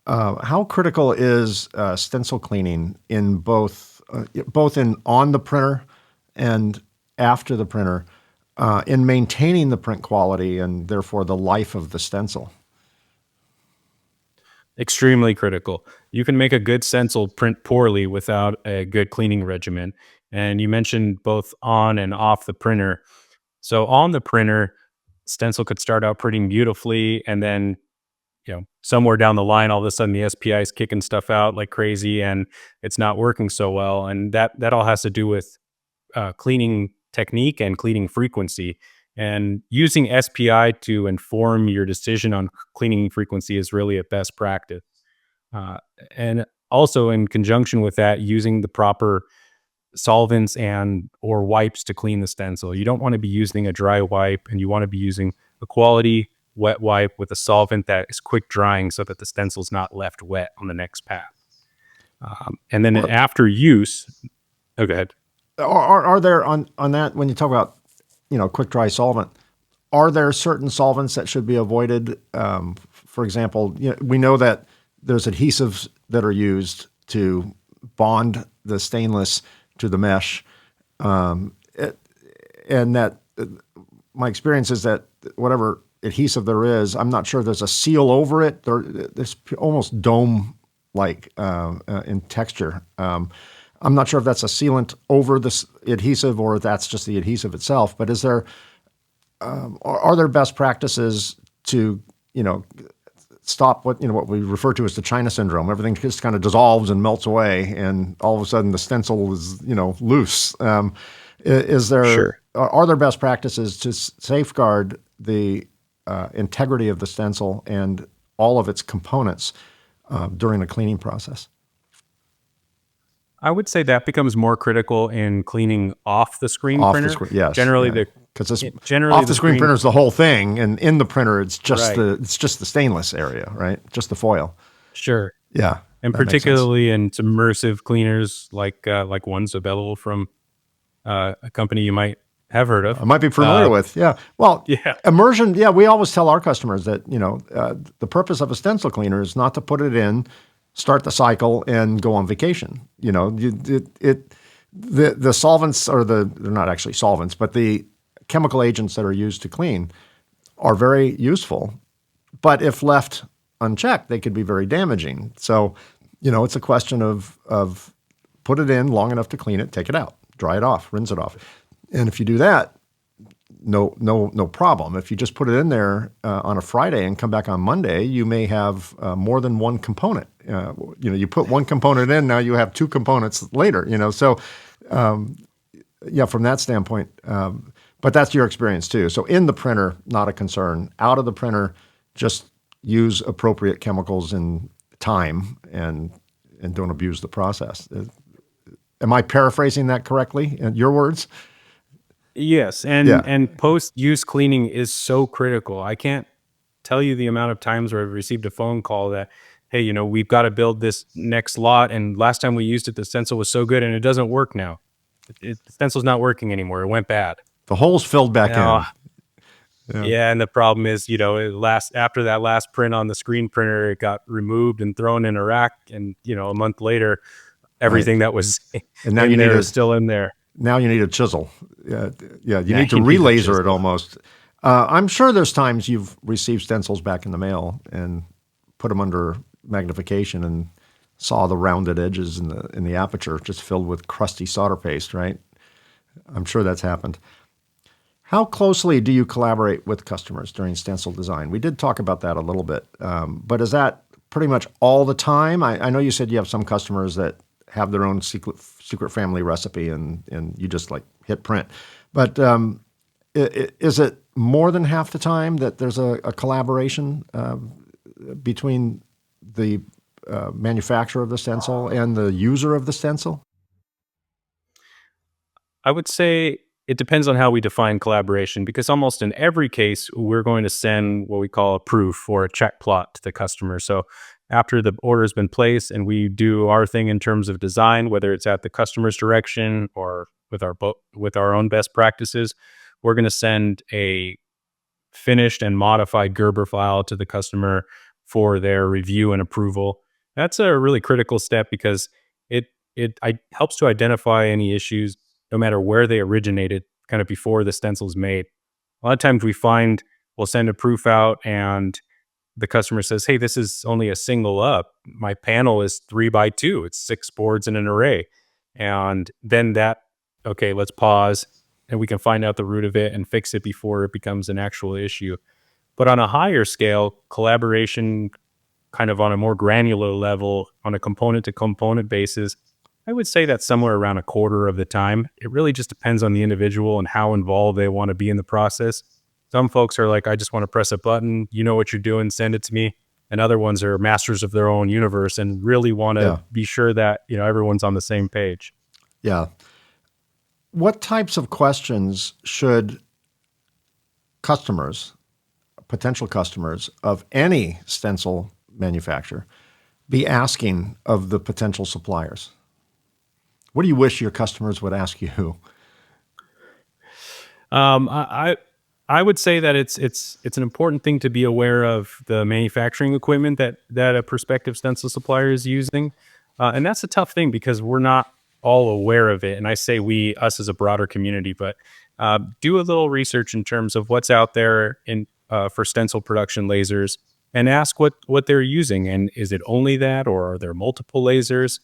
how critical is stencil cleaning in both in on the printer and after the printer in maintaining the print quality and therefore the life of the stencil? Extremely critical. You can make a good stencil print poorly without a good cleaning regimen. And you mentioned both on and off the printer. So on the printer, stencil could start out printing beautifully, and then somewhere down the line, all of a sudden the SPI is kicking stuff out like crazy, and it's not working so well. And that all has to do with cleaning technique and cleaning frequency. And using SPI to inform your decision on cleaning frequency is really a best practice. And also in conjunction with that, using the proper solvents and or wipes to clean the stencil. You don't want to be using a dry wipe, and you want to be using a quality wet wipe with a solvent that is quick drying so that the stencil is not left wet on the next pass. And then after use, go ahead. Are there on that, when you talk about quick dry solvent, are there certain solvents that should be avoided? For example, we know that there's adhesives that are used to bond the stainless to the mesh, and that my experience is that whatever adhesive there is, I'm not sure there's a seal over it. There's almost dome-like in texture. I'm not sure if that's a sealant over this adhesive or if that's just the adhesive itself. But are there best practices to stop what we refer to as the China syndrome? Everything just kind of dissolves and melts away, and all of a sudden the stencil is loose. Is there Sure. Are there best practices to safeguard the integrity of the stencil and all of its components during the cleaning process? I would say that becomes more critical in cleaning off the screen printer. The screen, yes. Generally, because off the screen printer is the whole thing, and in the printer it's just Right. it's just the stainless area, right? Just the foil. Sure. Yeah, And that makes sense. particularly in submersive cleaners like one's available from a company you might have heard of. I might be familiar with. Yeah. Well, Yeah. immersion. Yeah, we always tell our customers that the purpose of a stencil cleaner is not to put it in, start the cycle, and go on vacation. The solvents, or they're not actually solvents, but the chemical agents that are used to clean are very useful. But if left unchecked, they could be very damaging. So, it's a question of put it in long enough to clean it, take it out, dry it off, rinse it off. And if you do that, no problem. If you just put it in there on a Friday and come back on Monday, you may have more than one component. You put one component in, now you have two components later. So from that standpoint, but that's your experience too. So in the printer, not a concern. Out of the printer, just use appropriate chemicals and time, and don't abuse the process. Am I paraphrasing that correctly in your words? Yes, and post-use cleaning is so critical. I can't tell you the amount of times where I've received a phone call that, hey, we've got to build this next lot, and last time we used it, the stencil was so good, and it doesn't work now. The stencil's not working anymore. It went bad. The hole's filled back in. Yeah, and the problem is, after that last print on the screen printer, it got removed and thrown in a rack, and a month later, everything that was And now in there is still in there. Now you need a chisel. You need to re-laser it almost. I'm sure there's times you've received stencils back in the mail and put them under magnification and saw the rounded edges in the aperture just filled with crusty solder paste, right? I'm sure that's happened. How closely do you collaborate with customers during stencil design? We did talk about that a little bit, but is that pretty much all the time? I know you said you have some customers that have their own secret family recipe, and you just hit print. But is it more than half the time that there's a collaboration between the manufacturer of the stencil and the user of the stencil? I would say it depends on how we define collaboration, because almost in every case, we're going to send what we call a proof or a check plot to the customer. So after the order has been placed and we do our thing in terms of design, whether it's at the customer's direction or with our own best practices, we're going to send a finished and modified Gerber file to the customer for their review and approval. That's a really critical step because it helps to identify any issues, no matter where they originated, kind of before the stencil's made. A lot of times we'll send a proof out and the customer says, hey, this is only a single up. My panel is 3x2. It's 6 boards in an array. And then okay, let's pause and we can find out the root of it and fix it before it becomes an actual issue. But on a higher scale, collaboration kind of on a more granular level, on a component to component basis, I would say that's somewhere around a quarter of the time. It really just depends on the individual and how involved they want to be in the process. Some folks are like, I just want to press a button, you know what you're doing, send it to me. And other ones are masters of their own universe and really want to be sure that, everyone's on the same page. Yeah. What types of questions should potential customers of any stencil manufacturer, be asking of the potential suppliers? What do you wish your customers would ask you? I would say that it's an important thing to be aware of the manufacturing equipment that a prospective stencil supplier is using, and that's a tough thing because we're not all aware of it. And I say us as a broader community, but do a little research in terms of what's out there for stencil production lasers, and ask what they're using, and is it only that, or are there multiple lasers?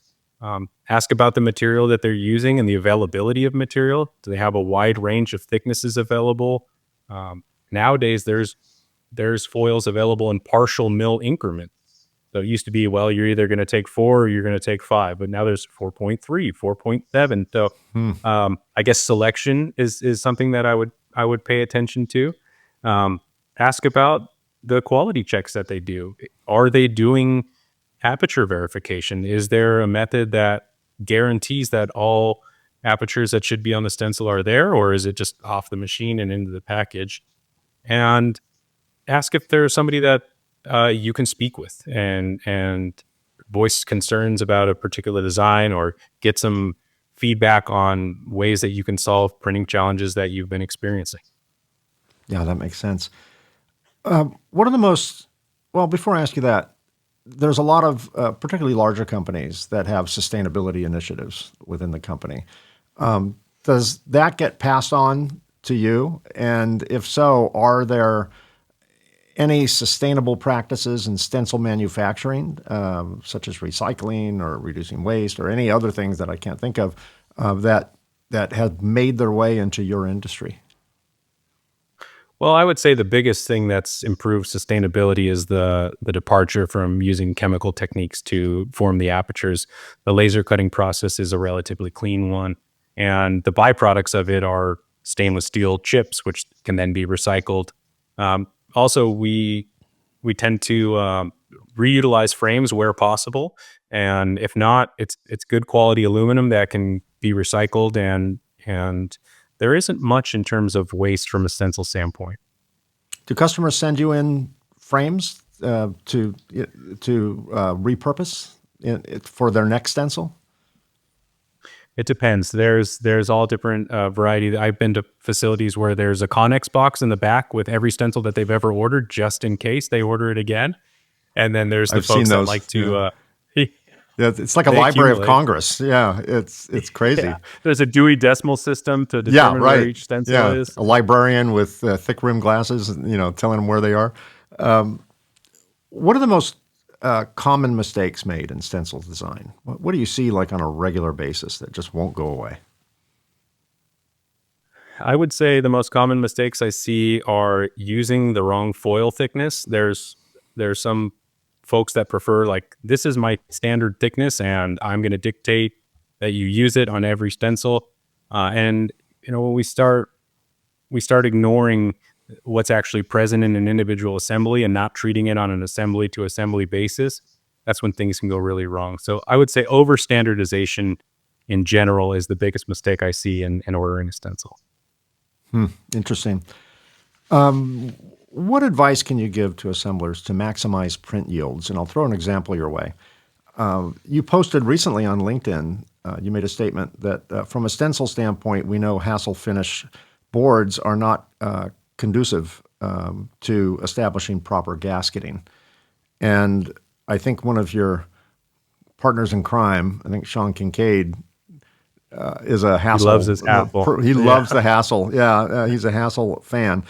Ask about the material that they're using and the availability of material. Do they have a wide range of thicknesses available? Nowadays, there's foils available in partial mil increments. So it used to be, well, you're either going to take 4 or you're going to take 5, but now there's 4.3, 4.7. So I guess selection is something that I would pay attention to. Ask about the quality checks that they do. Are they doing aperture verification? Is there a method that guarantees that all apertures that should be on the stencil are there, or is it just off the machine and into the package? And ask if there's somebody that you can speak with and voice concerns about a particular design, or get some feedback on ways that you can solve printing challenges that you've been experiencing. Yeah, that makes sense. What are the most, well, before I ask you that, there's a lot of particularly larger companies that have sustainability initiatives within the company. Does that get passed on to you? And if so, are there any sustainable practices in stencil manufacturing, such as recycling or reducing waste or any other things that I can't think of, that have made their way into your industry? Well, I would say the biggest thing that's improved sustainability is the departure from using chemical techniques to form the apertures. The laser cutting process is a relatively clean one, and the byproducts of it are stainless steel chips, which can then be recycled. Also, we tend to reutilize frames where possible, and if not, it's good quality aluminum that can be recycled, and there isn't much in terms of waste from a stencil standpoint. Do customers send you in frames to repurpose for their next stencil? It depends. There's all different variety. I've been to facilities where there's a Connex box in the back with every stencil that they've ever ordered, just in case they order it again. And then there's the folks that like to. Yeah, it's like a Library of Congress. Yeah, it's crazy. Yeah. There's a Dewey Decimal System to determine where each stencil is. A librarian with thick rim glasses, telling them where they are. What are the most common mistakes made in stencil design? What do you see like on a regular basis that just won't go away? I would say the most common mistakes I see are using the wrong foil thickness. There's some folks that prefer, like, this is my standard thickness and I'm going to dictate that you use it on every stencil. And when we start ignoring what's actually present in an individual assembly and not treating it on an assembly to assembly basis, that's when things can go really wrong. So I would say over standardization in general is the biggest mistake I see in ordering a stencil. Interesting. What advice can you give to assemblers to maximize print yields? And I'll throw an example your way. You posted recently on LinkedIn, you made a statement that from a stencil standpoint, we know hassle finish boards are not conducive to establishing proper gasketing. And I think one of your partners in crime, I think Sean Kincaid, is a hassle. He loves his hassle. He loves the hassle. Yeah, he's a hassle fan.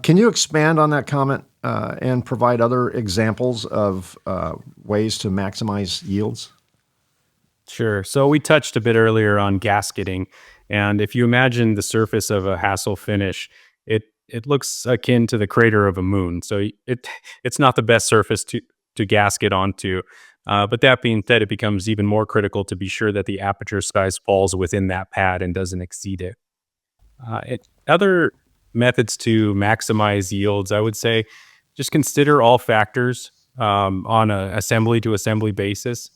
Can you expand on that comment and provide other examples of ways to maximize yields? Sure. So we touched a bit earlier on gasketing, and if you imagine the surface of a hassle finish, it looks akin to the crater of a moon. So it's not the best surface to gasket onto. But that being said, it becomes even more critical to be sure that the aperture size falls within that pad and doesn't exceed it. Other methods to maximize yields, I would say, just consider all factors on an assembly to assembly basis.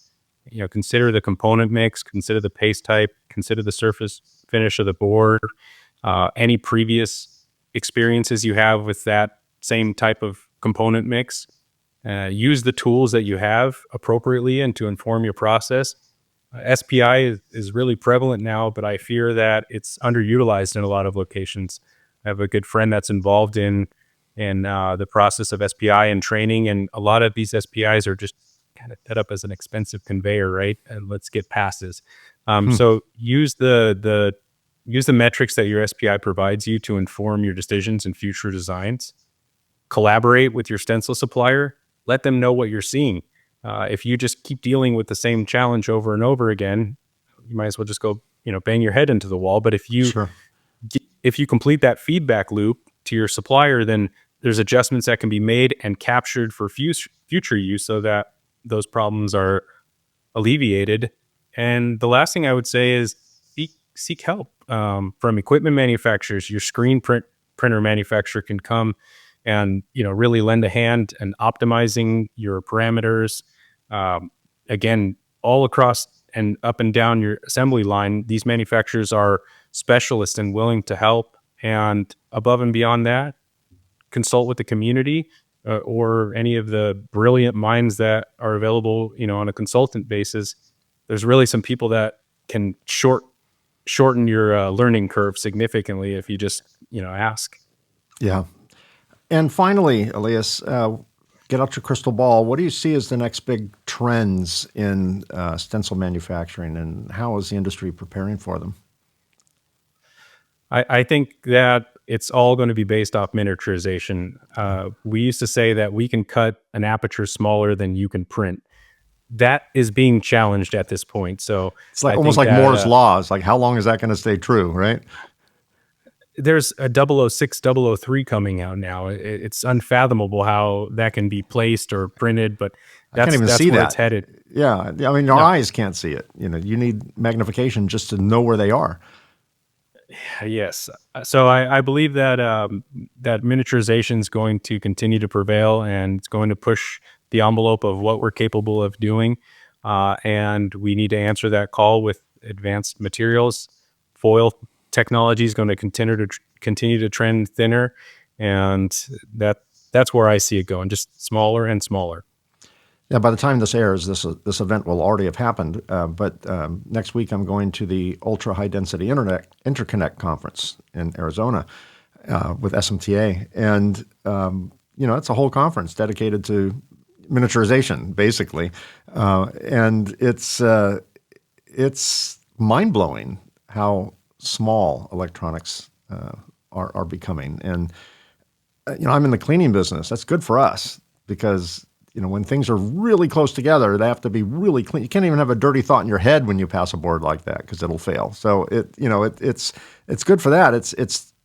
Consider the component mix, consider the paste type, consider the surface finish of the board, any previous experiences you have with that same type of component mix. Use the tools that you have appropriately and to inform your process. SPI is really prevalent now, but I fear that it's underutilized in a lot of locations. I have a good friend that's involved in the process of SPI and training, and a lot of these SPIs are just kind of set up as an expensive conveyor, right? And let's get passes. So use the metrics that your SPI provides you to inform your decisions and future designs. Collaborate with your stencil supplier. Let them know what you're seeing. If you just keep dealing with the same challenge over and over again, you might as well just go, bang your head into the wall. But if you complete that feedback loop to your supplier, then there's adjustments that can be made and captured for future use so that those problems are alleviated. And the last thing I would say is seek help from equipment manufacturers. Your screen printer manufacturer can come and really lend a hand in optimizing your parameters. Again, all across and up and down your assembly line, these manufacturers are specialists and willing to help. And above and beyond that, consult with the community or any of the brilliant minds that are available, on a consultant basis. There's really some people that can shorten your learning curve significantly if you just, ask. Yeah. And finally, Elias, get out your crystal ball. What do you see as the next big trends in stencil manufacturing, and how is the industry preparing for them? I think that it's all going to be based off miniaturization. We used to say that we can cut an aperture smaller than you can print. That is being challenged at this point. So it's almost like Moore's law. It's like, how long is that going to stay true, right? There's a 006, 003 coming out now. It's unfathomable how that can be placed or printed, but that's where it's headed. Yeah, I mean, our eyes can't see it. You need magnification just to know where they are. Yes. So I believe that that miniaturization is going to continue to prevail, and it's going to push the envelope of what we're capable of doing. And we need to answer that call with advanced materials. Foil technology is going to continue to trend thinner, and that's where I see it going, just smaller and smaller. Yeah, by the time this airs, this event will already have happened. But next week, I'm going to the Ultra High Density Interconnect Conference in Arizona with SMTA, and it's a whole conference dedicated to miniaturization, basically, and it's mind blowing how small electronics are becoming. And I'm in the cleaning business. That's good for us because when things are really close together, they have to be really clean. You can't even have a dirty thought in your head when you pass a board like that because it'll fail. So it's good for that.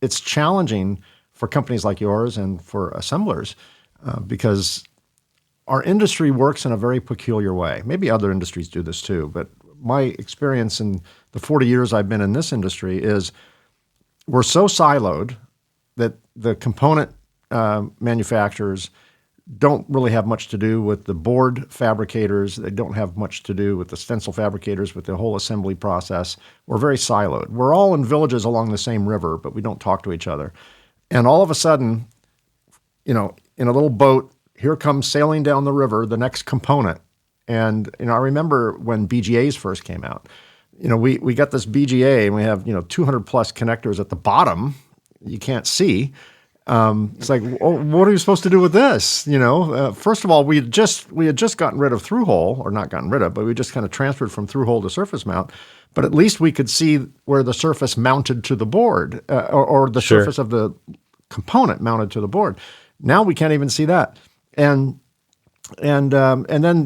It's challenging for companies like yours and for assemblers because our industry works in a very peculiar way. Maybe other industries do this too, but my experience in the 40 years I've been in this industry is we're so siloed that the component manufacturers don't really have much to do with the board fabricators. They don't have much to do with the stencil fabricators, with the whole assembly process. We're very siloed. We're all in villages along the same river, but we don't talk to each other. And all of a sudden, in a little boat, here comes sailing down the river, the next component. And, I remember when BGAs first came out, we got this BGA and we have, 200 plus connectors at the bottom you can't see. It's like, what are you supposed to do with this? First of all, we had just gotten rid of through hole, or not gotten rid of, but we just kind of transferred from through hole to surface mount. But at least we could see where the surface mounted to the board, or the surface of the component mounted to the board. Now we can't even see that. And then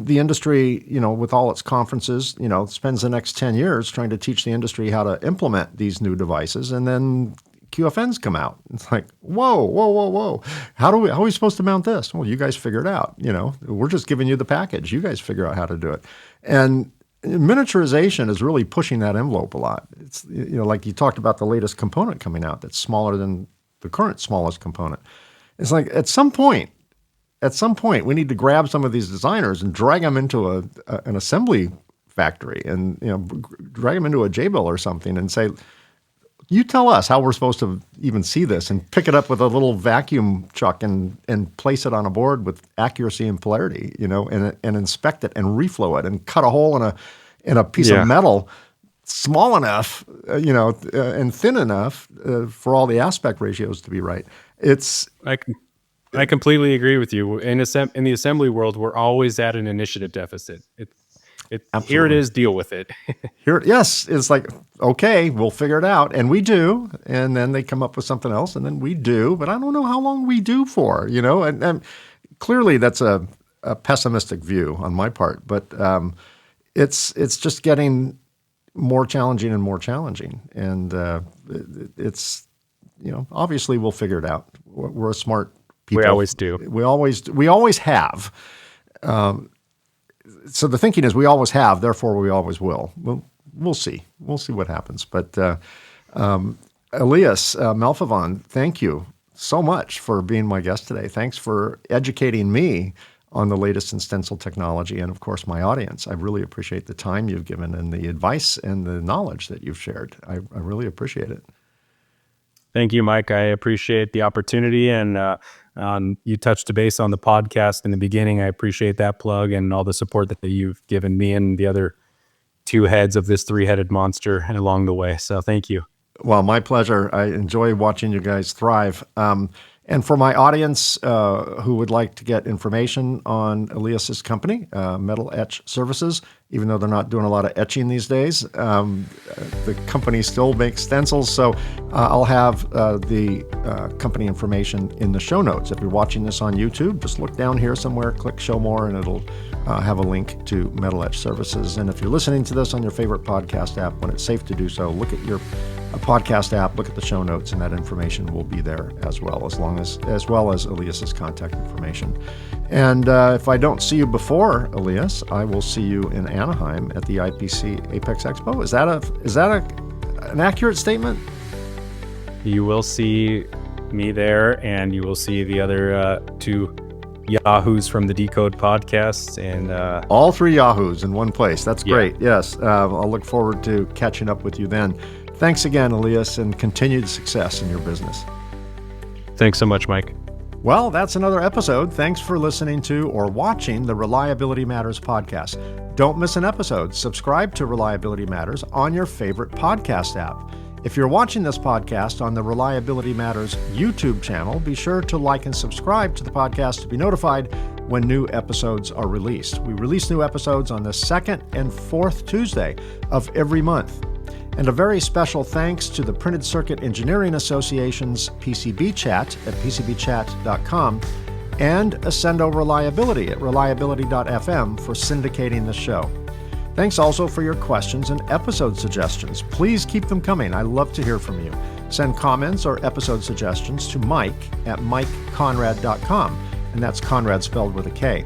the industry, with all its conferences, spends the next 10 years trying to teach the industry how to implement these new devices. And then QFNs come out. It's like, whoa. How are we supposed to mount this? Well, you guys figure it out. We're just giving you the package. You guys figure out how to do it. And miniaturization is really pushing that envelope a lot. It's, like you talked about the latest component coming out that's smaller than the current smallest component. It's like at some point, we need to grab some of these designers and drag them into an assembly factory and drag them into a J-bill or something and say, you tell us how we're supposed to even see this, and pick it up with a little vacuum chuck and place it on a board with accuracy and polarity, and inspect it and reflow it and cut a hole in a piece of metal small enough, and thin enough for all the aspect ratios to be right. I completely agree with you. In the assembly world, we're always at an initiative deficit. Here it is, deal with it. It's like, okay, we'll figure it out. And we do. And then they come up with something else, and then we do. But I don't know how long we do for, And clearly that's a pessimistic view on my part. But it's just getting more challenging and more challenging. And it's, obviously we'll figure it out. We're a smart people. We always do. We always have. So the thinking is we always have, therefore we always will. We'll see. We'll see what happens. But Elias Malfavon, thank you so much for being my guest today. Thanks for educating me on the latest in stencil technology and, of course, my audience. I really appreciate the time you've given and the advice and the knowledge that you've shared. I really appreciate it. Thank you, Mike. I appreciate the opportunity, and you touched base on the podcast in the beginning. I appreciate that plug and all the support that you've given me and the other two heads of this three-headed monster along the way. So thank you. Well, my pleasure. I enjoy watching you guys thrive. And for my audience who would like to get information on Elias's company, Metal Etch Services, even though they're not doing a lot of etching these days, the company still makes stencils. So I'll have the company information in the show notes. If you're watching this on YouTube, just look down here somewhere, click Show More, and it'll have a link to Metal Etch Services. And if you're listening to this on your favorite podcast app, when it's safe to do so, look at your podcast app, look at the show notes, and that information will be there as well as Elias's contact information. And if I don't see you before, Elias, I will see you in Anaheim at the IPC Apex Expo. Is that an accurate statement? You will see me there, and you will see the other two Yahoos from the Decode podcast, and all three Yahoos in one place. That's great. Yes, I'll look forward to catching up with you then. Thanks again, Elias, and continued success in your business. Thanks so much, Mike. Well, that's another episode. Thanks for listening to or watching the Reliability Matters podcast. Don't miss an episode. Subscribe to Reliability Matters on your favorite podcast app. If you're watching this podcast on the Reliability Matters YouTube channel, be sure to like and subscribe to the podcast to be notified when new episodes are released. We release new episodes on the second and fourth Tuesday of every month. And a very special thanks to the Printed Circuit Engineering Association's PCB Chat at pcbchat.com and Ascendo Reliability at reliability.fm for syndicating the show. Thanks also for your questions and episode suggestions. Please keep them coming. I love to hear from you. Send comments or episode suggestions to Mike at mikeconrad.com, and that's Conrad spelled with a K.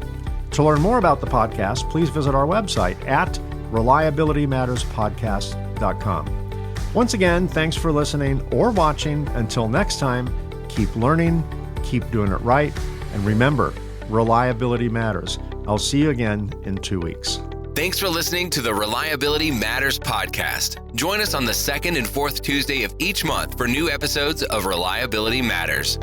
To learn more about the podcast, please visit our website at reliabilitymatterspodcast.com. Once again, thanks for listening or watching. Until next time, keep learning, keep doing it right, and remember, reliability matters. I'll see you again in 2 weeks. Thanks for listening to the Reliability Matters podcast. Join us on the second and fourth Tuesday of each month for new episodes of Reliability Matters.